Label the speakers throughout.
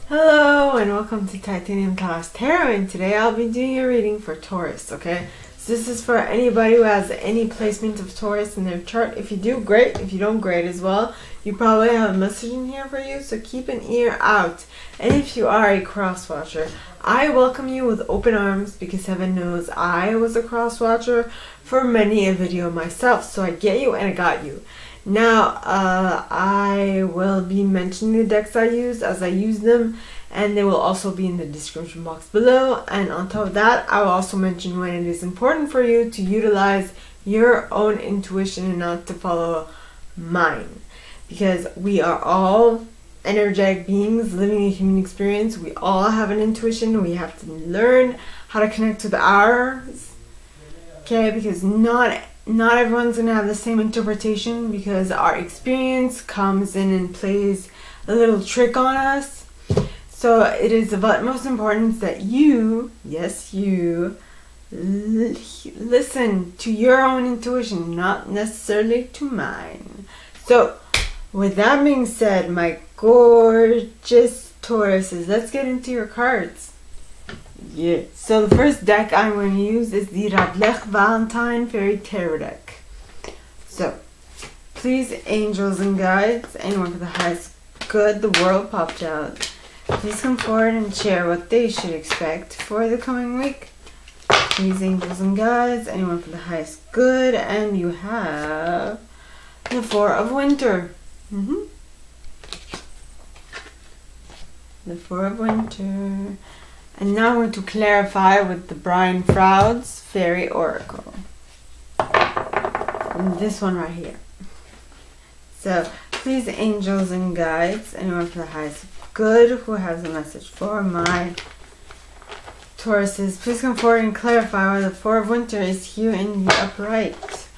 Speaker 1: Hello and welcome to Titanium Taurus Tarot, and today I'll be doing a reading for Taurus, okay? So this is for anybody who has any placement of Taurus in their chart. If you do, great. If you don't, great as well. You probably have a message in here for you, so keep an ear out. And if you are a cross watcher, I welcome you with open arms because heaven knows I was a cross watcher for many a video myself, so I get you and I got you. Now, I will be mentioning the decks I use as I use them, and they will also be in the description box below. And on top of that, I will also mention when it is important for you to utilize your own intuition and not to follow mine. Because we are all energetic beings living a human experience. We all have an intuition. We have to learn how to connect with ours. Okay, because not everyone's going to have the same interpretation, because our experience comes in and plays a little trick on us. So it is of utmost importance that you, yes you, listen to your own intuition, not necessarily to mine. So with that being said, my gorgeous Tauruses, let's get into your cards. Yeah. So the first deck I'm going to use is the Radleigh Valentine Fairy Tarot deck. So, please, angels and guides, anyone for the highest good, the world popped out. Please come forward and share what they should expect for the coming week. Please, angels and guides, anyone for the highest good, and you have the Four of Winter. The Four of Winter. And now I'm going to clarify with the Brian Froud's Fairy Oracle. And this one right here. So, please, angels and guides, anyone for the highest good who has a message for my Tauruses, please come forward and clarify why the Four of Winter is here in the upright.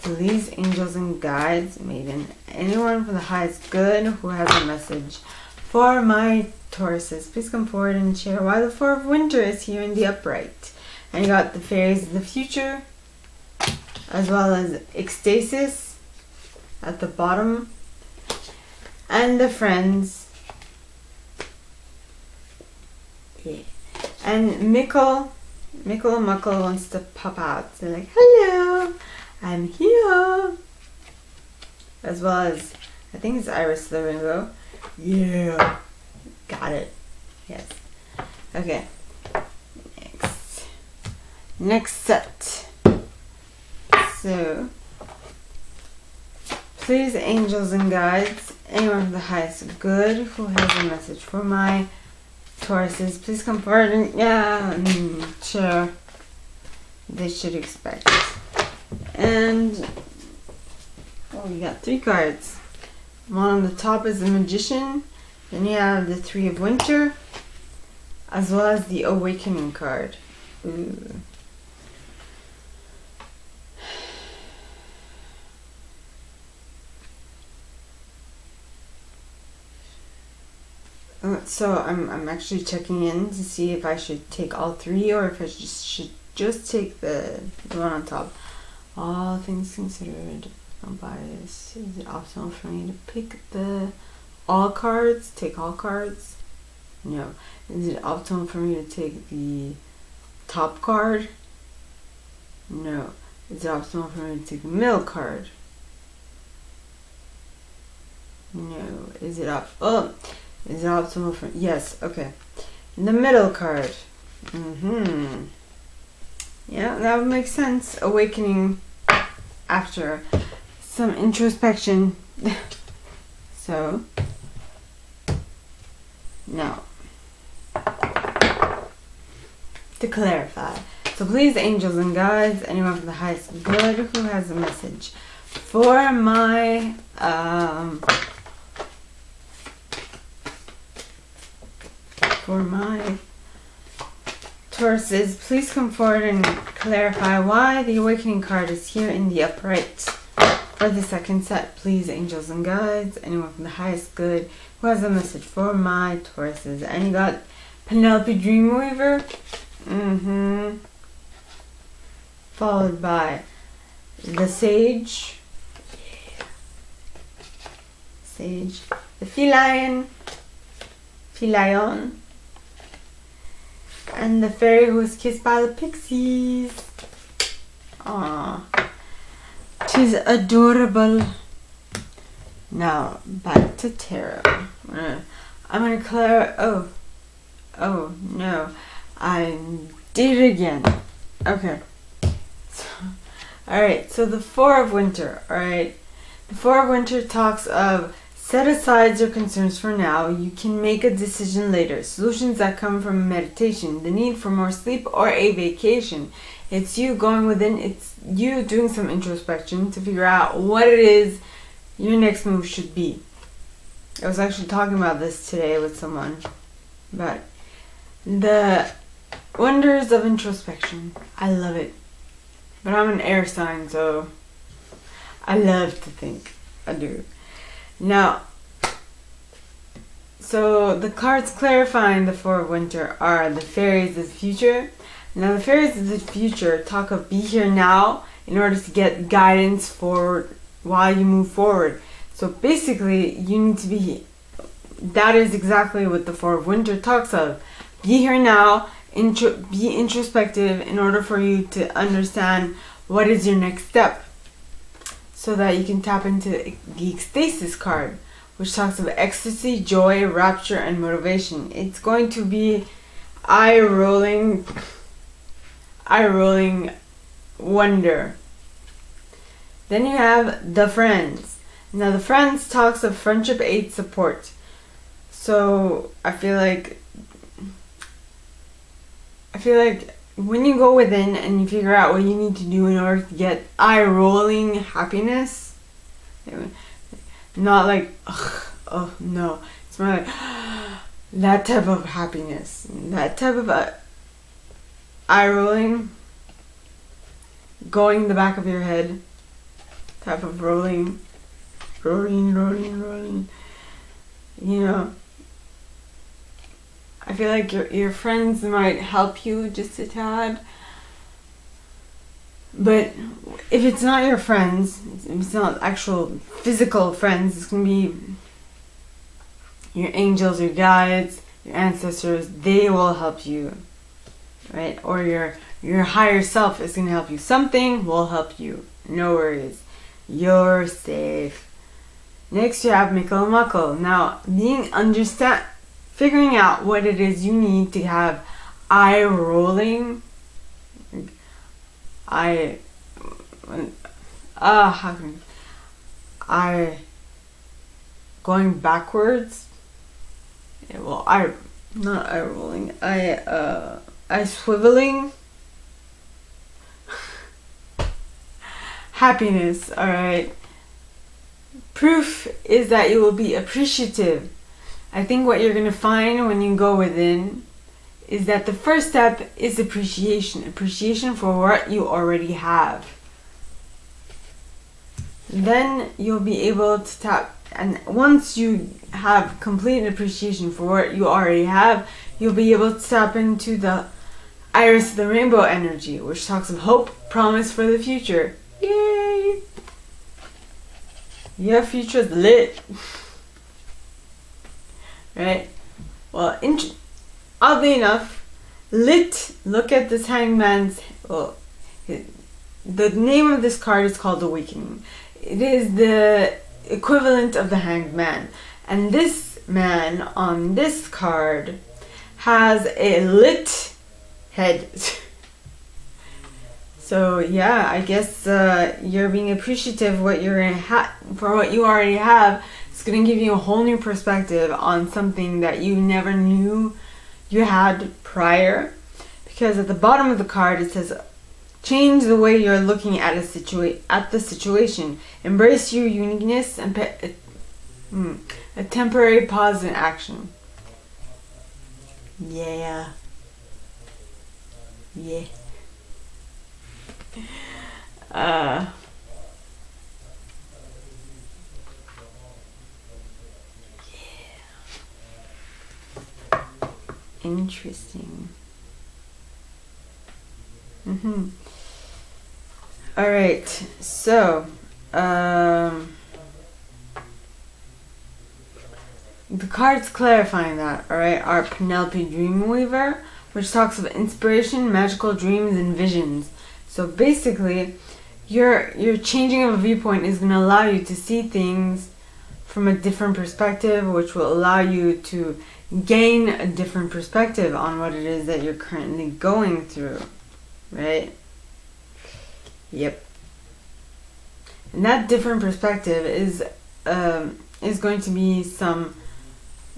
Speaker 1: Please, angels and guides, maiden, anyone for the highest good who has a message for my Tauruses, please come forward and share why the Four of Winter is here in the upright. And you got the Fairies of the Future, as well as Ecstasis at the bottom, and the Friends. Yeah. And Mickle Muckle wants to pop out. They're like, hello, I'm here. As well as, I think it's Iris the Rainbow. Yeah. Got it. Yes. Okay. Next set. So, please, angels and guides, anyone for the highest good who has a message for my Tauruses, please come forward and share they should expect. And we got 3 cards. One on the top is the Magician. Then you have the Three of Winter, as well as the Awakening card. Ooh. So I'm actually checking in to see if I should take all 3 or if I should just take the one on top. All things considered, no bias. Is it optional for me to pick all cards? Take all cards? No. Is it optional for me to take the top card? No. Is it optional for me to take the middle card? No. Is it optional for... Yes, okay. The middle card. Yeah, that would make sense. Awakening after some introspection. So, now, to clarify. So please, angels and guides, anyone for the highest good who has a message for my Tauruses, please come forward and clarify why the Awakening card is here in the upright. For the second set, please, angels and guides, anyone from the highest good who has a message for my Tauruses. And you got Penelope Dreamweaver, followed by the Sage, the Feline, Lion. And the fairy who was kissed by the pixies. Aww. She's adorable. Now, back to tarot. I'm gonna clear. Oh, no. I did it again. Okay. Alright, so the Four of Winter. Alright. The Four of Winter talks of set aside your concerns for now. You can make a decision later. Solutions that come from meditation, the need for more sleep, or a vacation. It's you going within. It's you doing some introspection to figure out what it is your next move should be. I was actually talking about this today with someone. But the wonders of introspection. I love it. But I'm an air sign, so I love to think. I do. Now, so the cards clarifying the Four of Winter are the Fairies of the future. Now, the Fairies of the future talk of be here now in order to get guidance forward while you move forward. So basically, you need to be, that is exactly what the Four of Winter talks of. Be here now, be introspective in order for you to understand what is your next step, so that you can tap into the Ecstasis card, which talks of ecstasy, joy, rapture, and motivation. It's going to be eye-rolling wonder. Then you have the Friends. Now the Friends talks of friendship, aid, support. So I feel like when you go within and you figure out what you need to do in order to get eye-rolling happiness, not like, oh no, it's more like that type of happiness, that type of eye-rolling, going in the back of your head, type of rolling, you know. I feel like your friends might help you just a tad. But if it's not your friends, it's not actual physical friends, it's going to be your angels, your guides, your ancestors. They will help you, right? Or your higher self is going to help you. Something will help you. No worries. You're safe. Next you have Mikkel Muckle. Now, figuring out what it is you need to have eye rolling, going backwards. Yeah, well, not eye rolling. Eye swiveling. Happiness. All right. Proof is that you will be appreciative. I think what you're going to find when you go within is that the first step is appreciation. Appreciation for what you already have. Then you'll be able to tap, and once you have complete appreciation for what you already have, you'll be able to tap into the Iris of the Rainbow energy, which talks of hope, promise for the future. Yay! Your future's lit. Right? Well, oddly enough, lit, look at this hangman's, well, the name of this card is called Awakening. It is the equivalent of the Hanged Man. And this man on this card has a lit head. So yeah, I guess you're being appreciative of what you're for what you already have. It's going to give you a whole new perspective on something that you never knew you had prior. Because at the bottom of the card it says, change the way you're looking at the situation. Embrace your uniqueness and a temporary pause in action. Yeah. Yeah. Interesting. All right, so the cards clarifying that, alright, are Penelope Dreamweaver, which talks of inspiration, magical dreams, and visions. So basically, your changing of a viewpoint is going to allow you to see things from a different perspective, which will allow you to gain a different perspective on what it is that you're currently going through, right? Yep. And that different perspective is going to be some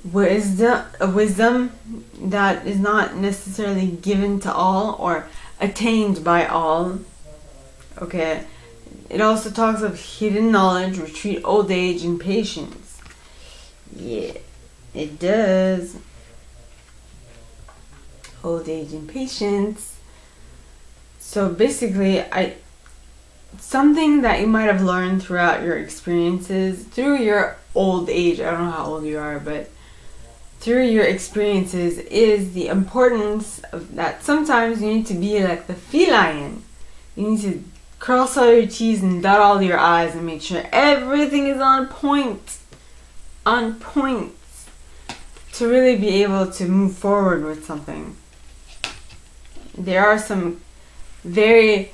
Speaker 1: wisdom that is not necessarily given to all or attained by all. Okay. It also talks of hidden knowledge, retreat, old age, and patience. Yeah, it does. Old age and patience. So basically, something that you might have learned throughout your experiences, through your old age, I don't know how old you are, but through your experiences, is the importance of that sometimes you need to be like the feline. You need to cross all your T's and dot all your I's and make sure everything is on point. On point. To really be able to move forward with something. There are some very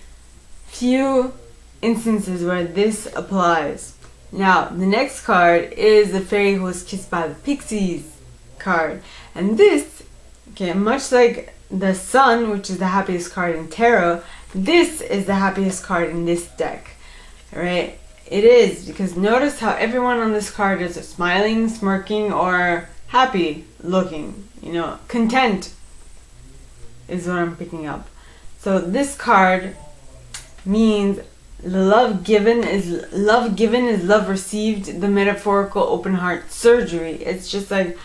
Speaker 1: few instances where this applies. Now, the next card is the fairy who was kissed by the pixies card. And this, okay, much like the sun, which is the happiest card in tarot, this is the happiest card in this deck. Alright? It is, because notice how everyone on this card is smiling, smirking, or happy looking. You know, content is what I'm picking up. So this card means love given is love received, the metaphorical open heart surgery. It's just like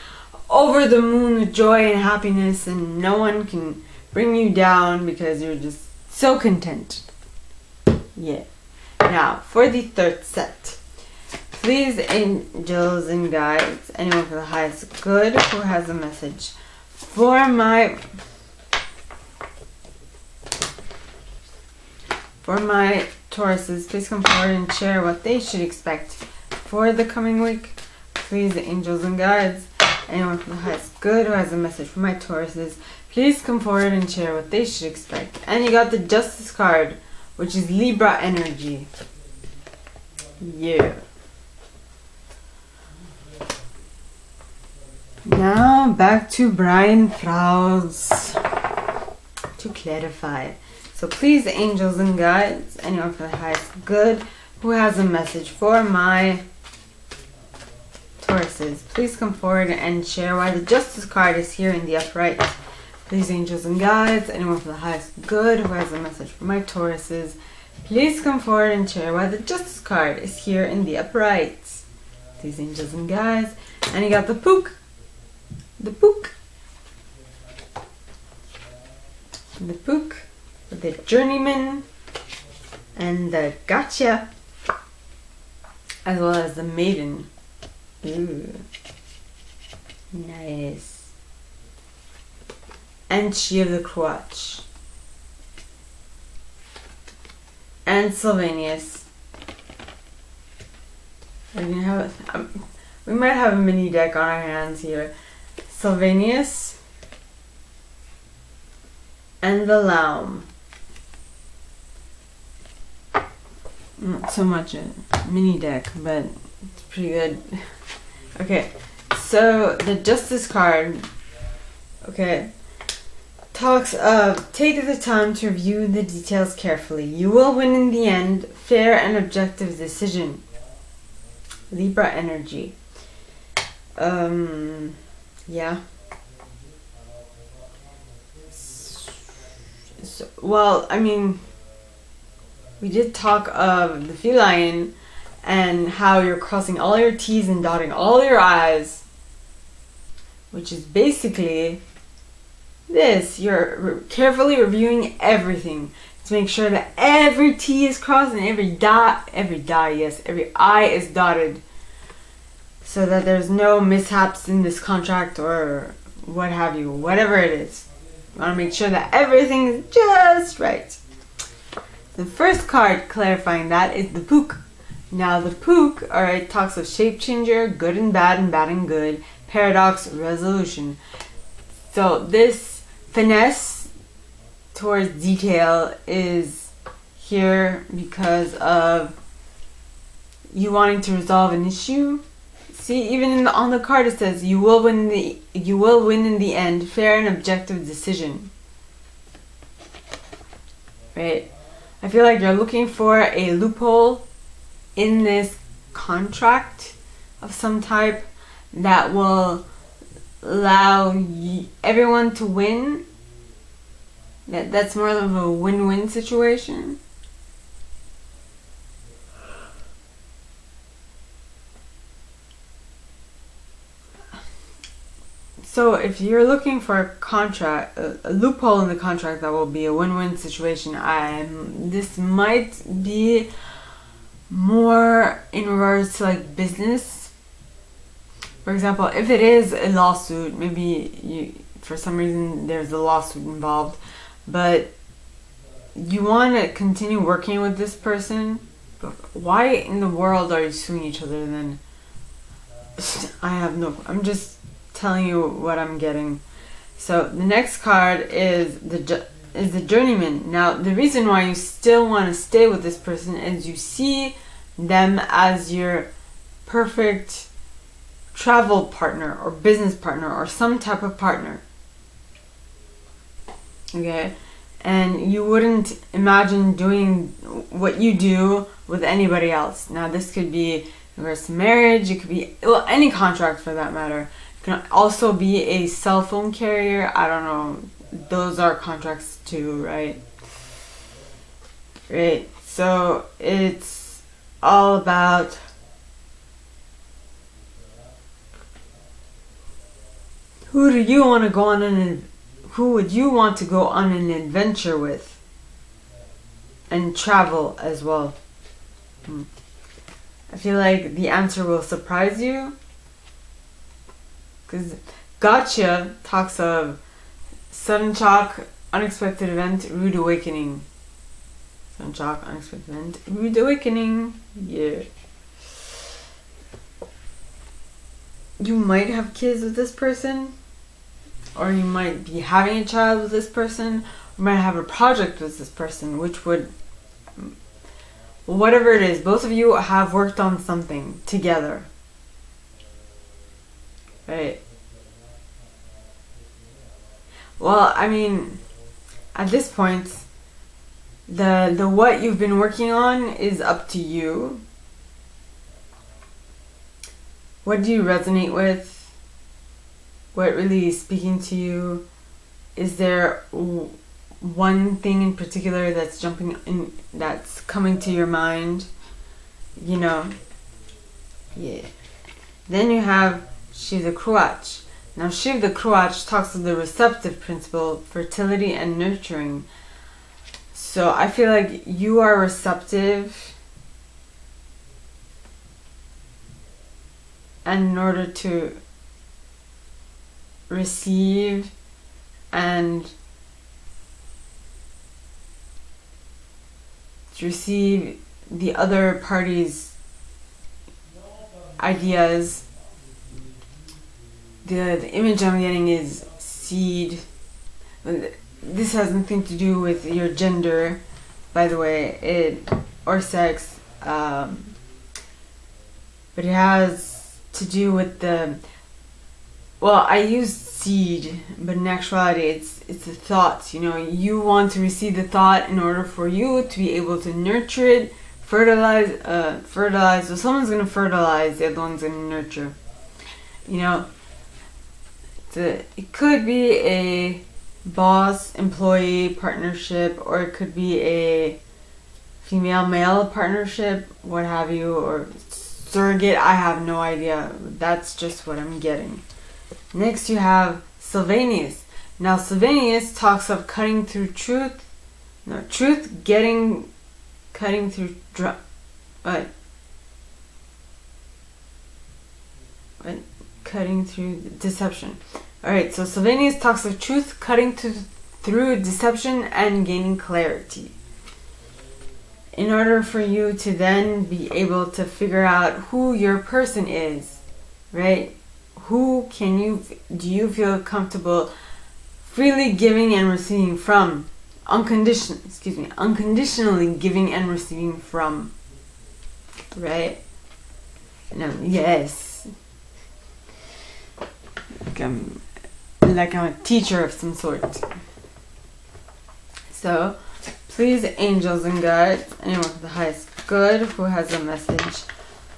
Speaker 1: over the moon with joy and happiness, and no one can bring you down because you're just so content. Yeah. Now, for the third set. Please, angels and guides, anyone for the highest good who has a message for my Tauruses, please come forward and share what they should expect for the coming week. Please, angels and guides, anyone for the highest good who has a message for my Tauruses, please come forward and share what they should expect. And you got the Justice card, which is Libra energy. Yeah. Now back to Brian Froud's to clarify. So please, angels and guides, anyone for the highest good who has a message for my Tauruses, please come forward and share why the Justice card is here in the upright. Please, angels and guides, anyone for the highest good who has a message for my Tauruses, please come forward and share why the Justice card is here in the upright. Please, angels and guides. And you got the Pook. The Pook. The Pook. The Journeyman. And the Gotcha. As well as the Maiden. Ooh. Nice. And She of the Crotch. And Sylvanus. We might have a mini deck on our hands here. Sylvanus. And the Laum. Not so much a mini deck, but it's pretty good. Okay, so the Justice card, okay, talks of take the time to review the details carefully. You will win in the end. Fair and objective decision. Libra energy. Yeah. So, well, I mean, we did talk of the feline and how you're crossing all your T's and dotting all your I's, which is basically this. You're carefully reviewing everything to make sure that every T is crossed and every I is dotted, so that there's no mishaps in this contract or what have you, whatever it is. You want to make sure that everything is just right. The first card clarifying that is the Pook. Now the Pook, alright, talks of shape changer, good and bad and good, paradox resolution. So this finesse towards detail is here because of you wanting to resolve an issue. See, even on the card it says you will win in the end, fair and objective decision. Right? I feel like you're looking for a loophole in this contract of some type that will allow everyone to win. That's more of a win-win situation. So if you're looking for a contract, a loophole in the contract that will be a win-win situation, this might be more in regards to like business. For example, if it is a lawsuit, maybe for some reason there's a lawsuit involved, but you want to continue working with this person, but why in the world are you suing each other then? I'm just telling you what I'm getting. So the next card is the journeyman. Now the reason why you still want to stay with this person is you see them as your perfect travel partner or business partner or some type of partner. Okay? And you wouldn't imagine doing what you do with anybody else. Now this could be in regards to marriage, it could be any contract for that matter. It can also be a cell phone carrier. I don't know. Those are contracts too, right? Right. So it's all about who would you want to go on an adventure with and travel as well. I feel like the answer will surprise you, because gotcha talks of sudden shock, unexpected event, rude awakening. Sudden shock, unexpected event, rude awakening. Yeah. You might have kids with this person, or you might be having a child with this person, or might have a project with this person, which would, whatever it is, both of you have worked on something together. Right. Well, I mean, at this point, the what you've been working on is up to you. What do you resonate with? What really is speaking to you? Is there one thing in particular that's that's coming to your mind? You know? Yeah. Then you have Shiv the Kruach. Now Shiv the Kruach talks of the receptive principle, fertility and nurturing. So I feel like you are receptive, and in order to receive and to receive the other party's ideas. The image I'm getting is seed. This has nothing to do with your gender, by the way, or sex, but it has to do with I use seed, but in actuality it's a thought. You know, you want to receive the thought in order for you to be able to nurture it, fertilize. So someone's going to fertilize, the other one's going to nurture. You know, it could be a boss-employee partnership, or it could be a female-male partnership, what have you, or surrogate. I have no idea. That's just what I'm getting. Next you have Sylvanus. Now Sylvanus talks of cutting through truth. No, truth cutting through cutting through deception. Alright, so Sylvanus talks of truth cutting through deception and gaining clarity. In order for you to then be able to figure out who your person is, right? do you feel comfortable freely giving and receiving from? Unconditionally giving and receiving from. Right? No, yes. Like I'm a teacher of some sort. So, please, angels and guides, anyone with the highest good who has a message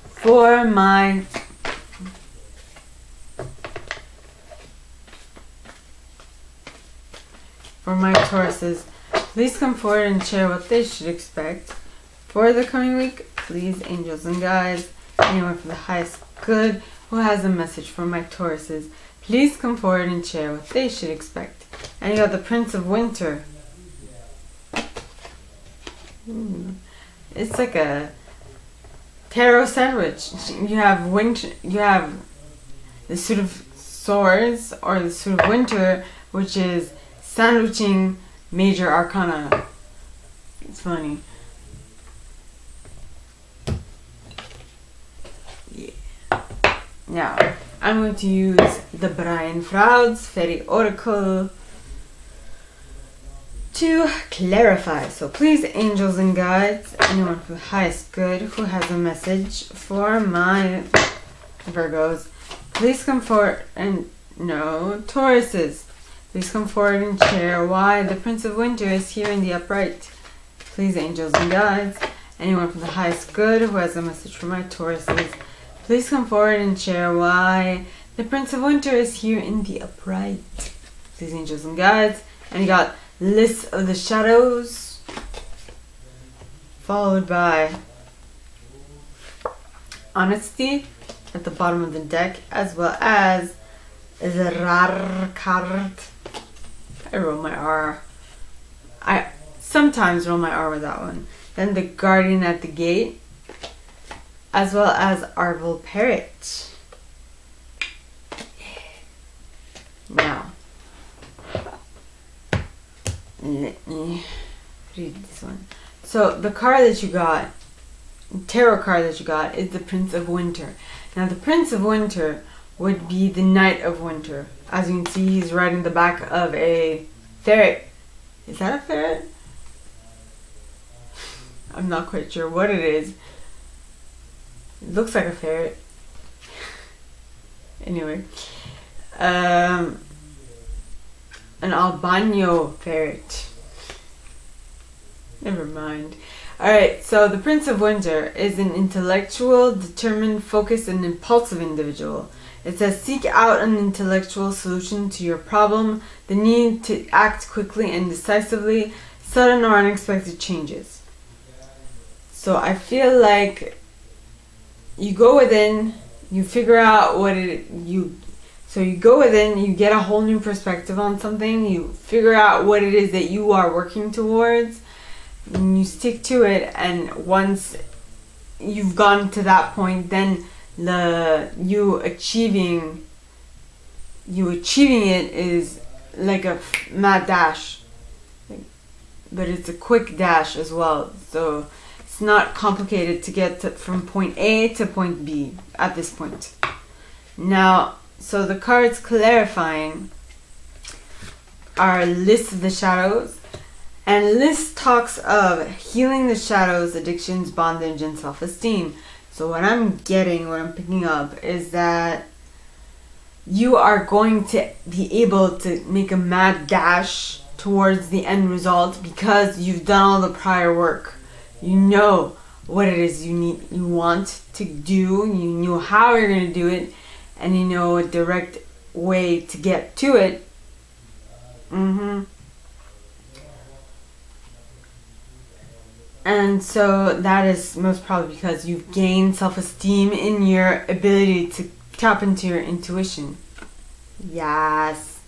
Speaker 1: for my Tauruses, please come forward and share what they should expect for the coming week. Please, angels and guides, anyone for the highest good who has a message for my Tauruses, please come forward and share what they should expect. And you got the Prince of Winter. It's like a tarot sandwich. You have winter. You have the Suit of Swords or the Suit of Winter, which is sandwiching major arcana. It's funny. Yeah. Now, I'm going to use the Brian Froud's Fairy Oracle to clarify. So please, angels and guides, anyone for the highest good who has a message for my Virgos, please come forward and Tauruses, please come forward and share why the Prince of Winter is here in the upright. Please, angels and guides, anyone for the highest good who has a message for my Tauruses, please come forward and share why the Prince of Winter is here in the upright. Please, angels and guides. And you got List of the Shadows, followed by Honesty at the bottom of the deck, as well as the Rar card. I roll my R. I sometimes roll my R with that one. Then the Guardian at the Gate, as well as Arvel Parrot. Now, let me read this one. So the card that you got, tarot card that you got, is the Prince of Winter. Now the Prince of Winter would be the Knight of Winter. As you can see, he's riding the back of a ferret. Is that a ferret? I'm not quite sure what it is. It looks like a ferret. Anyway. An albino ferret. Never mind. Alright, so the Prince of Winter is an intellectual, determined, focused, and impulsive individual. It says, seek out an intellectual solution to your problem, the need to act quickly and decisively, sudden or unexpected changes. So I feel like you go within, you figure out so you go within, you get a whole new perspective on something, you figure out what it is that you are working towards, and you stick to it, and once you've gotten to that point, then you achieving it is like a mad dash, but it's a quick dash as well, so it's not complicated to get from point A to point B at this point. Now, so the cards clarifying are List of the Shadows, and List talks of healing the shadows, addictions, bondage, and self-esteem. So what I'm picking up is that you are going to be able to make a mad dash towards the end result because you've done all the prior work. You know what it is you want to do, you know how you're going to do it, and you know a direct way to get to it. And so that is most probably because you've gained self-esteem in your ability to tap into your intuition. Yes.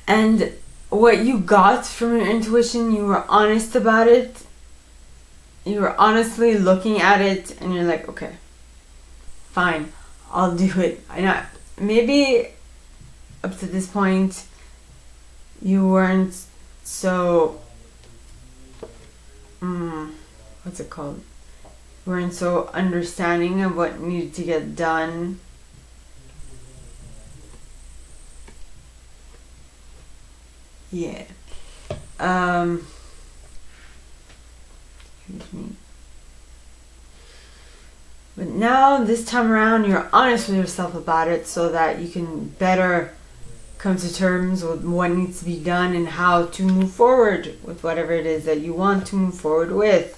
Speaker 1: And what you got from your intuition, you were honest about it. You were honestly looking at it and you're like, okay, fine, I'll do it. Maybe up to this point you weren't so what's it called? weren't so understanding of what needed to get done. Yeah. Excuse me. But now, this time around, you're honest with yourself about it so that you can better come to terms with what needs to be done and how to move forward with whatever it is that you want to move forward with.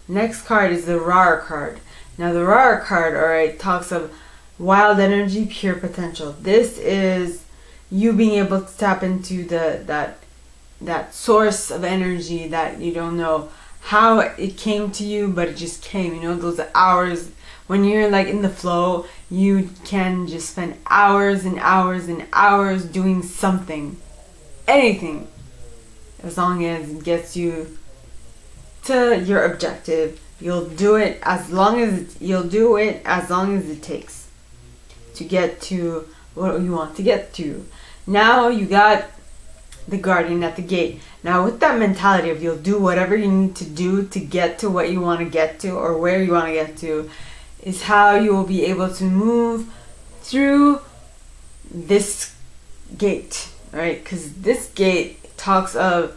Speaker 1: Next card is the Rara card. Now, the Rara card, alright, talks of wild energy, pure potential. This is you being able to tap into that source of energy that you don't know how it came to you, but it just came. You know, those hours when you're like in the flow, you can just spend hours and hours and hours doing something, anything, as long as it gets you to your objective. You'll do it as long as it takes to get to what you want to get to. Now you got the guardian at the gate. Now, with that mentality of you'll do whatever you need to do to get to what you want to get to or where you want to get to, is how you will be able to move through this gate, right? Because this gate talks of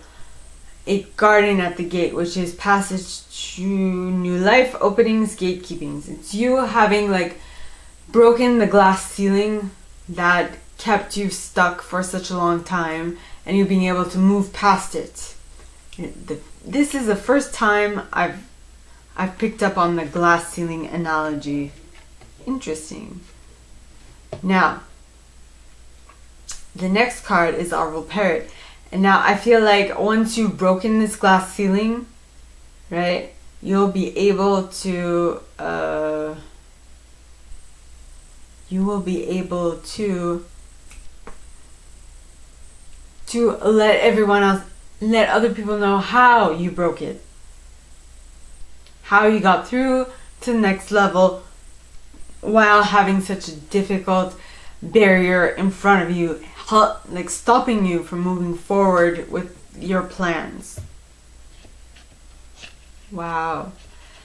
Speaker 1: a guardian at the gate, which is passage to new life, openings, gatekeepings. It's you having like broken the glass ceiling that kept you stuck for such a long time, and you being able to move past it. This is the first time I've picked up on the glass ceiling analogy. Interesting. Now, the next card is Arval Parrot. And now I feel like once you've broken this glass ceiling, right, you'll be able to let other people know how you broke it, how you got through to the next level while having such a difficult barrier in front of you, like stopping you from moving forward with your plans. Wow.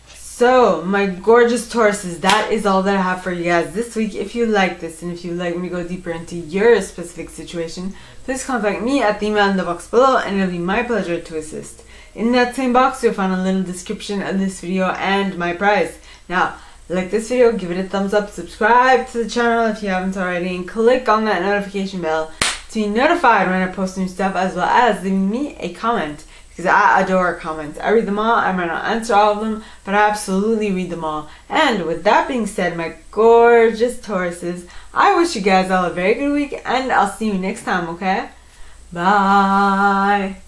Speaker 1: So, my gorgeous Tauruses, that is all that I have for you guys this week. If you like this and if you'd like me to go deeper into your specific situation, please contact me at the email in the box below, and it'll be my pleasure to assist. In that same box, you'll find a little description of this video and my price. Now, like this video, give it a thumbs up, subscribe to the channel if you haven't already, and click on that notification bell to be notified when I post new stuff, as well as leaving me a comment, because I adore comments. I read them all. I might not answer all of them, but I absolutely read them all. And with that being said, my gorgeous Tauruses, I wish you guys all a very good week, and I'll see you next time, okay? Bye!